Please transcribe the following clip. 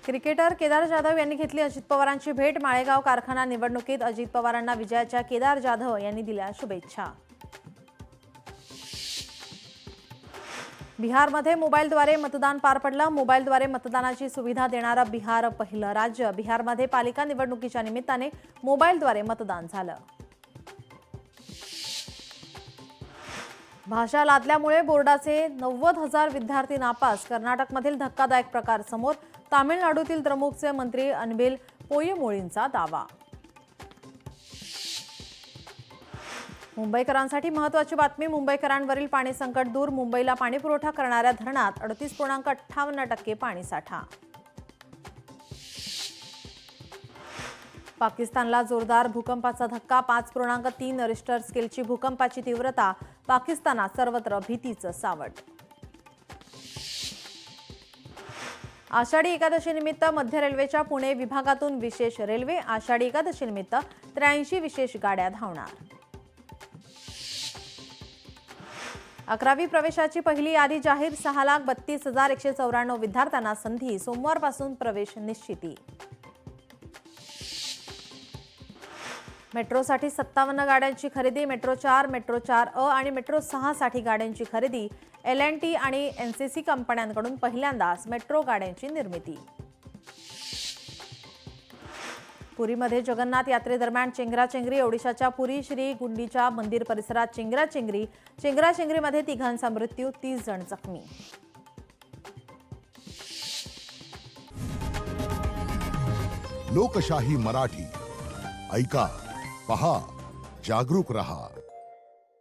Cricketer Kedar Jadhav यांनी घेतली अजित पवारांची भेट। माळेगाव कारखाना निवडणुकीत अजित पवारांना विजयाच्या केदार जाधव यांनी दिल्या शुभेच्छा। बिहारमध्ये मोबाईलद्वारे मतदान पार पडलं। मोबाईलद्वारे मतदानाची सुविधा देणारं बिहार पहिलं राज्य। बिहारमध्ये पालिका निवडणुकीच्या निमित्ताने मोबाईलद्वारे मतदान झालं। भाषा लादल्यामुळे बोर्डाचे 90,000 विद्यार्थी नापास। कर्नाटकमधील धक्कादायक प्रकार समोर। तामिळनाडूतील द्रमुकचे मंत्री अनबिल पोयमोळींचा दावा। मुंबईकरांसाठी महत्त्वाची बातमी। मुंबईकरांवरील पाणी संकट दूर। मुंबईला पाणीपुरवठा करणाऱ्या धरणात 38.58% पाणीसाठा। पाकिस्तानला जोरदार भूकंपाचा धक्का। 5.3 रिश्टर स्केलची भूकंपाची तीव्रता। पाकिस्तानात सर्वत्र भीतीचं सावट। आषाढी एकादशी निमित्त मध्य रेल्वेच्या पुणे विभागातून विशेष रेल्वे। आषाढी एकादशी निमित्त 83 विशेष गाड्या धावणार। 11वी प्रवेशाची पहिली यादी जाहीर। 6,32,194 विद्यार्थ्यांना संधी। सोमवारपासून प्रवेश निश्चिती। मेट्रोसाठी 57 गाड्यांची खरेदी। मेट्रो 4, मेट्रो 4A आणि मेट्रो 6 साठी गाड्यांची खरेदी। L&T आणि NCC कंपन्यांकडून पहिल्यांदाच मेट्रो गाड्यांची निर्मिती। पुरीमध्ये जगन्नाथ यात्रेदरम्यान चेंगराचेंगरी। ओडिशाच्या पुरी श्री गुंडीचा मंदिर परिसरात चेंगराचेंगरी। चेंगराचेंगरीमध्ये 3घांचा मृत्यू, 30 जण जखमी। लोकशाही मराठी ऐका, पहा, जागरूक रहा।